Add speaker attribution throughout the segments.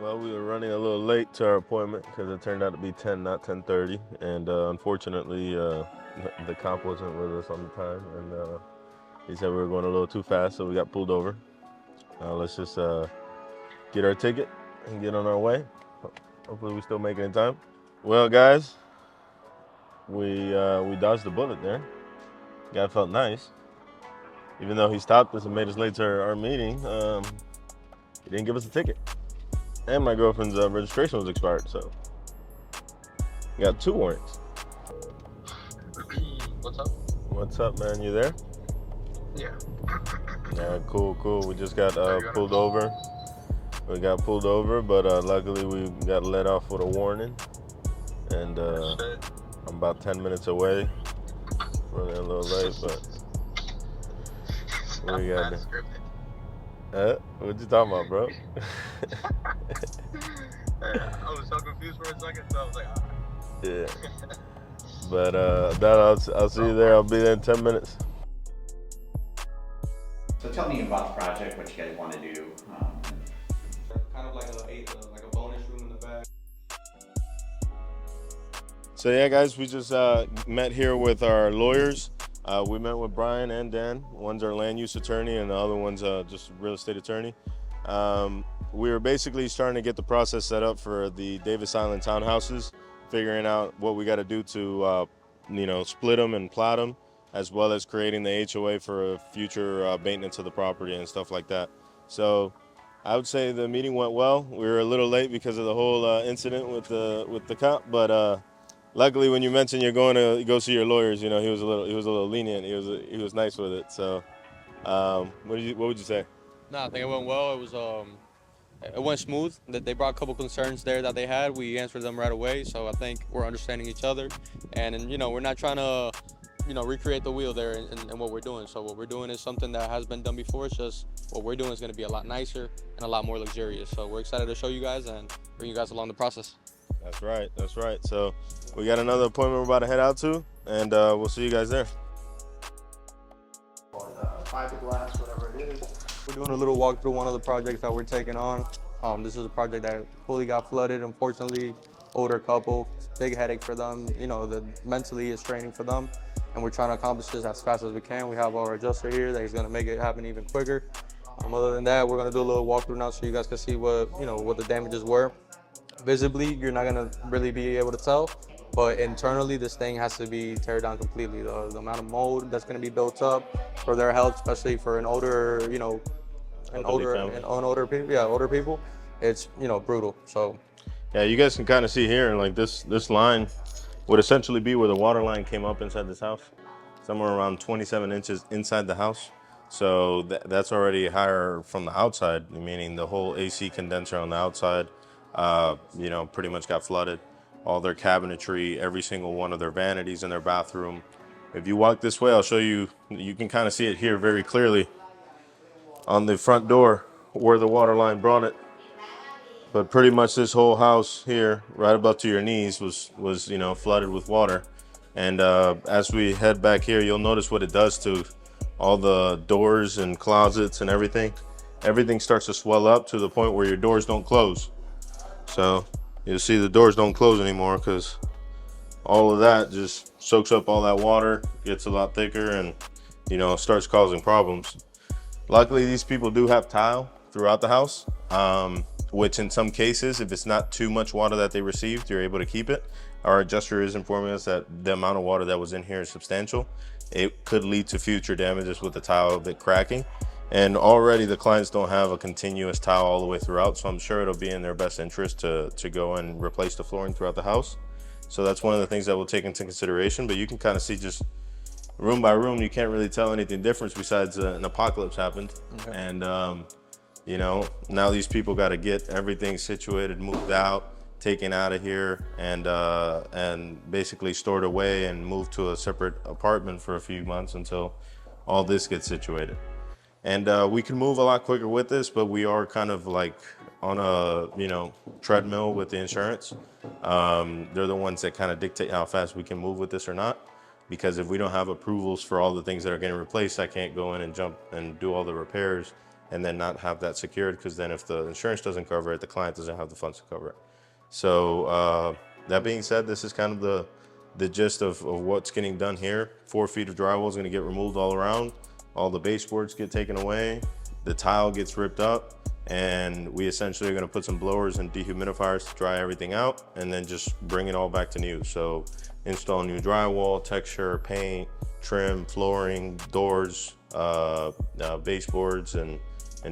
Speaker 1: Well, we were running a little late to our appointment because it turned out to be 10, not 10:30, and unfortunately, the cop wasn't with us on the time, and he said we were going a little too fast, so we got pulled over. Let's just get our ticket and get on our way. Hopefully, we still make it in time. Well, guys, we dodged the bullet there. Guy felt nice, even though he stopped us and made us late to our meeting. He didn't give us a ticket, and my girlfriend's registration was expired, so we got two warrants.
Speaker 2: What's up?
Speaker 1: What's up, man? You there?
Speaker 2: Yeah.
Speaker 1: Yeah, cool, cool. We just got
Speaker 2: Are you on a
Speaker 1: pulled
Speaker 2: call?
Speaker 1: over. We got pulled over, but luckily we got let off with a warning. And
Speaker 2: Shit.
Speaker 1: I'm about 10 minutes away. Running a little late, but
Speaker 2: Sounds
Speaker 1: we got
Speaker 2: mad
Speaker 1: it.
Speaker 2: scripted.
Speaker 1: What you talking about, bro?
Speaker 2: I was so confused for a second, so I was like,
Speaker 1: Yeah. But I'll see you there. I'll be there in 10 minutes.
Speaker 3: So tell me about the project, what you guys want to do.
Speaker 4: Kind of like a bonus room in the back.
Speaker 1: So yeah, guys, we just met here with our lawyers. We met with Brian and Dan. One's our land use attorney, and the other one's just real estate attorney. We were basically starting to get the process set up for the Davis Island townhouses, figuring out what we got to do to, split them and plat them, as well as creating the HOA for future maintenance of the property and stuff like that. So I would say the meeting went well. We were a little late because of the whole incident with the cop, but luckily, when you mentioned you're going to go see your lawyers, he was a little lenient. He was nice with it. So, what would you say?
Speaker 4: Nah, I think it went well. It went smooth. That they brought a couple concerns there that they had. We answered them right away. So I think we're understanding each other, and we're not trying to, recreate the wheel there in what we're doing. So what we're doing is something that has been done before. It's just what we're doing is going to be a lot nicer and a lot more luxurious. So we're excited to show you guys and bring you guys along the process.
Speaker 1: That's right. That's right. So, we got another appointment we're about to head out to, and we'll see you guys there.
Speaker 4: Fiberglass, whatever it is. We're doing a little walk through one of the projects that we're taking on. This is a project that fully got flooded, unfortunately. Older couple, big headache for them. Mentally it's straining for them. And we're trying to accomplish this as fast as we can. We have our adjuster here that is gonna make it happen even quicker. Other than that, we're gonna do a little walkthrough now so you guys can see what the damages were. Visibly, you're not gonna really be able to tell, but internally, this thing has to be teared down completely. The amount of mold that's gonna be built up for their health, especially for an older, older people, older people, it's brutal. So
Speaker 1: Yeah, you guys can kind of see here, like this line would essentially be where the water line came up inside this house, somewhere around 27 inches inside the house. So that's already higher from the outside, meaning the whole AC condenser on the outside, pretty much got flooded. All their cabinetry, every single one of their vanities in their bathroom. If you walk this way, I'll show you. You can kind of see it here very clearly on the front door where the water line brought it. But pretty much this whole house here, right above to your knees, was flooded with water. And as we head back here, you'll notice what it does to all the doors and closets and everything. Everything starts to swell up to the point where your doors don't close. So you'll see the doors don't close anymore because all of that just soaks up all that water, gets a lot thicker, and starts causing problems. Luckily, these people do have tile throughout the house, which in some cases, if it's not too much water that they received, you're able to keep it. Our adjuster is informing us that the amount of water that was in here is substantial. It could lead to future damages with the tile of it cracking. And already the clients don't have a continuous tile all the way throughout, so I'm sure it'll be in their best interest to go and replace the flooring throughout the house. So that's one of the things that we'll take into consideration, but you can kind of see just room by room, you can't really tell anything different besides an apocalypse happened. Okay. And now these people got to get everything situated, moved out, taken out of here, and basically stored away and moved to a separate apartment for a few months until all this gets situated. And we can move a lot quicker with this, but we are kind of like on a treadmill with the insurance. They're the ones that kind of dictate how fast we can move with this or not. Because if we don't have approvals for all the things that are getting replaced, I can't go in and jump and do all the repairs and then not have that secured, because then if the insurance doesn't cover it, the client doesn't have the funds to cover it. So that being said, this is kind of the gist of what's getting done here. 4 feet of drywall is going to get removed all around. All the baseboards get taken away. The tile gets ripped up, and we essentially are going to put some blowers and dehumidifiers to dry everything out, and then just bring it all back to new. So install new drywall, texture, paint, trim, flooring, doors, baseboards, and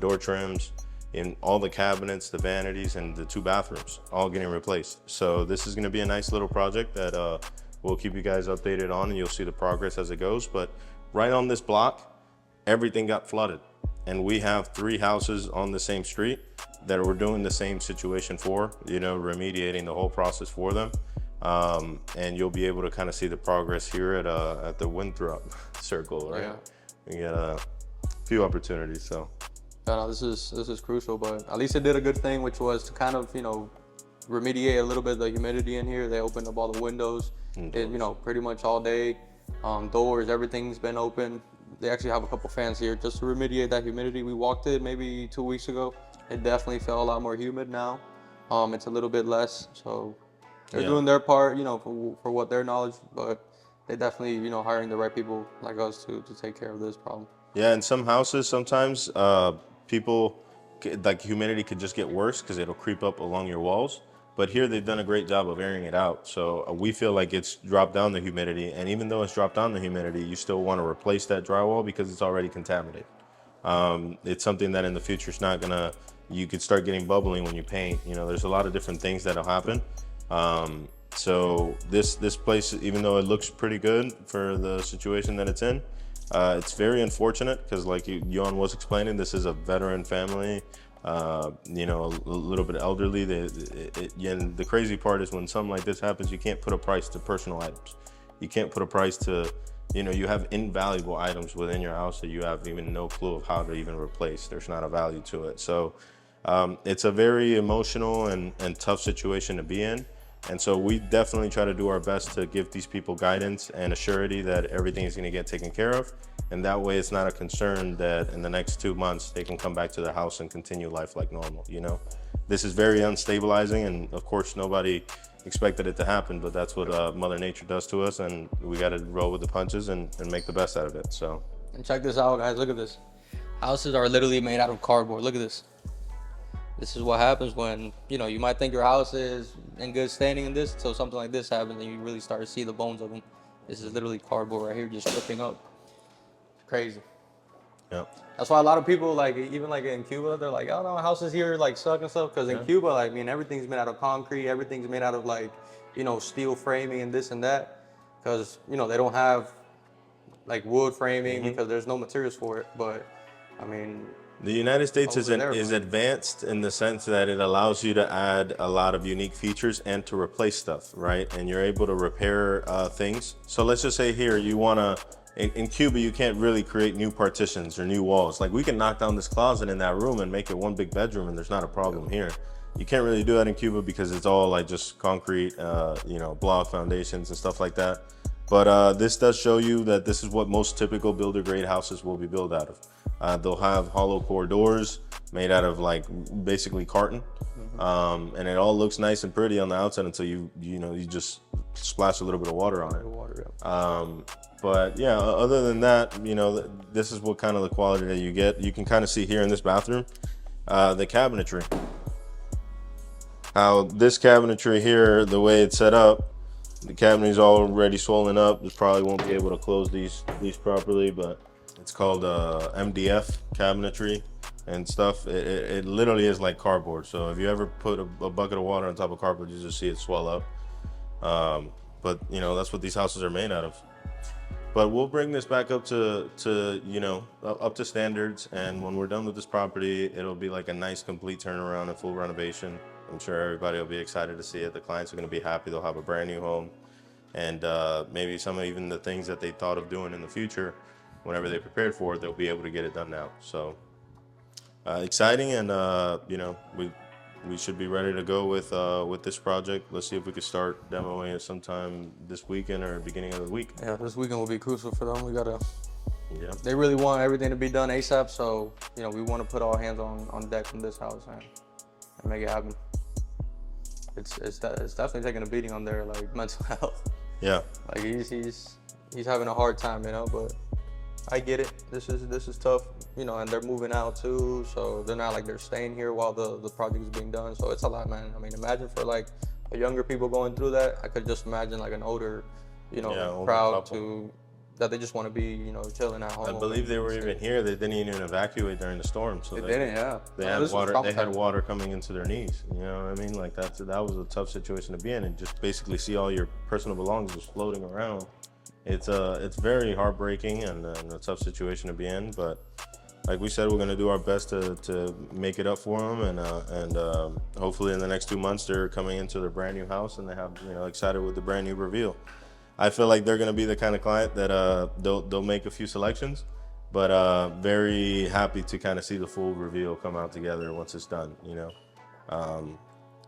Speaker 1: door trims in all the cabinets, the vanities, and the 2 bathrooms, all getting replaced. So this is going to be a nice little project that we'll keep you guys updated on, and you'll see the progress as it goes. But right on this block, everything got flooded, and we have 3 houses on the same street that we're doing the same situation for, remediating the whole process for them. And you'll be able to kind of see the progress here at the Winthrop Circle, right?
Speaker 4: Yeah.
Speaker 1: We got a few opportunities, so.
Speaker 4: Yeah, no, this is crucial, but at least it did a good thing, which was to kind of, remediate a little bit of the humidity in here. They opened up all the windows, pretty much all day. Doors, everything's been open. They actually have a couple fans here just to remediate that humidity. We walked it maybe 2 weeks ago. It definitely felt a lot more humid now. It's a little bit less, so they're doing their part, for what their knowledge, but they definitely, hiring the right people like us to take care of this problem.
Speaker 1: Yeah, in some houses, sometimes people, like humidity could just get worse because it'll creep up along your walls. But here they've done a great job of airing it out. So we feel like it's dropped down the humidity. And even though it's dropped down the humidity, you still want to replace that drywall because it's already contaminated. It's something that in the future is not gonna, you could start getting bubbling when you paint. There's a lot of different things that'll happen. So this place, even though it looks pretty good for the situation that it's in, it's very unfortunate because, like Johan was explaining, this is a veteran family, a little bit elderly. And the crazy part is when something like this happens, you can't put a price to personal items. You can't put a price to, you have invaluable items within your house that you have even no clue of how to even replace. There's not a value to it. So it's a very emotional and tough situation to be in. And so we definitely try to do our best to give these people guidance and a surety that everything is going to get taken care of. And that way it's not a concern that in the next 2 months they can come back to their house and continue life like normal. This is very unstabilizing, and of course nobody expected it to happen, but that's what Mother Nature does to us, and we got to roll with the punches and make the best out of it. So.
Speaker 4: And check this out, guys. Look at this. Houses are literally made out of cardboard. Look at this. This is what happens when, you might think your house is in good standing in this, until something like this happens and you really start to see the bones of them. This is literally cardboard right here, just stripping up. Crazy.
Speaker 1: Yeah.
Speaker 4: That's why a lot of people, even in Cuba, they're like, oh no, houses here suck and stuff. Because in Cuba, everything's made out of concrete, everything's made out of steel framing and this and that. Because, they don't have wood framing because there's no materials for it. But,
Speaker 1: the United States is advanced in the sense that it allows you to add a lot of unique features and to replace stuff, right? And you're able to repair things. So let's just say here, you want to, in Cuba, you can't really create new partitions or new walls. We can knock down this closet in that room and make it one big bedroom, and there's not a problem here. You can't really do that in Cuba because it's all just concrete, block foundations and stuff like that. But this does show you that this is what most typical builder grade houses will be built out of. They'll have hollow core doors made out of basically carton. And it all looks nice and pretty on the outside until you just splash a little bit of water on it. But yeah, other than that, this is what kind of the quality that you get. You can kind of see here in this bathroom, the cabinetry. How this cabinetry here, the way it's set up, the cabinet is already swollen up. It probably won't be able to close these properly, but it's called MDF cabinetry and stuff. It literally is like cardboard. So if you ever put a bucket of water on top of cardboard, you just see it swell up. But that's what these houses are made out of. But we'll bring this back up to up to standards, and when we're done with this property, it'll be like a nice complete turnaround and full renovation. I'm sure everybody will be excited to see it. The clients are going to be happy. They'll have a brand new home, and maybe some of even the things that they thought of doing in the future, whenever they prepared for it, they'll be able to get it done now. So exciting, and we should be ready to go with this project. Let's see if we could start demoing it sometime this weekend or beginning of the week.
Speaker 4: Yeah, this weekend will be crucial for them. We gotta
Speaker 1: Yeah.
Speaker 4: they really want everything to be done ASAP. So, you know, we want to put all hands on deck in this house and make it happen. It's definitely taking a beating on their like mental health.
Speaker 1: Yeah.
Speaker 4: Like he's having a hard time, you know, but I get it. This is tough, you know, and they're moving out too, so they're not like they're staying here while the project is being done. So it's a lot, man. I mean, imagine for like the younger people going through that. I could just imagine like an older, you know,
Speaker 1: Yeah, older
Speaker 4: crowd
Speaker 1: couple.
Speaker 4: that they just want to be, you know, chilling at home.
Speaker 1: I believe they were even here. They didn't even evacuate during the storm. So
Speaker 4: They didn't, yeah.
Speaker 1: They
Speaker 4: Yeah,
Speaker 1: had
Speaker 4: this was
Speaker 1: water. They had
Speaker 4: traumatizing.
Speaker 1: water coming into their knees. You know what I mean? Like that was a tough situation to be in, and just basically see all your personal belongings just floating around. It's very heartbreaking and a tough situation to be in. But like we said, we're gonna do our best to make it up for them, and hopefully in the next 2 months they're coming into their brand new house and they have, you know, excited with the brand new reveal. I feel like they're gonna be the kind of client that they'll make a few selections, but very happy to kind of see the full reveal come out together once it's done, you know.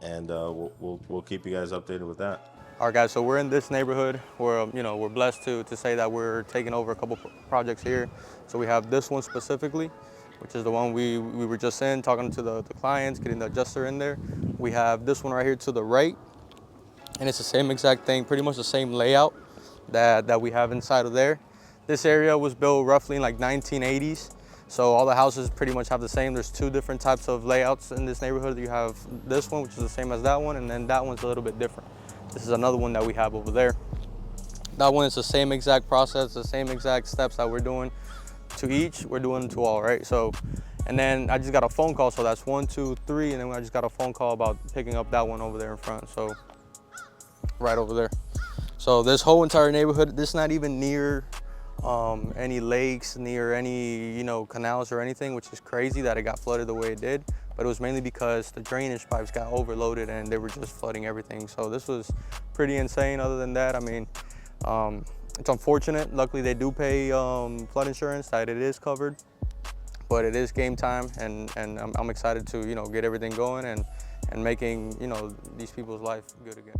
Speaker 1: And we'll keep you guys updated with that.
Speaker 4: All right, guys, so we're in this neighborhood where, you know, we're blessed to say that we're taking over a couple projects here. So we have this one specifically, which is the one we were just in, talking to the clients, getting the adjuster in there. We have this one right here to the right, and it's the same exact thing, pretty much the same layout that we have inside of there. This area was built roughly in like 1980s. So all the houses pretty much have the same. There's two different types of layouts in this neighborhood. You have this one, which is the same as that one, and then that one's a little bit different. This is another one that we have over there. That one is the same exact process, the same exact steps that we're doing to each, we're doing to all, right? So, and then I just got a phone call, so that's 1, 2, 3, and then I just got a phone call about picking up that one over there in front, so right over there. So this whole entire neighborhood, this is not even near any lakes, near any, you know, canals or anything, which is crazy that it got flooded the way it did. But it was mainly because the drainage pipes got overloaded and they were just flooding everything. So this was pretty insane. Other than that, I mean, it's unfortunate. Luckily, they do pay flood insurance, that it is covered. But it is game time, and I'm excited to, you know, get everything going and making, you know, these people's life good again.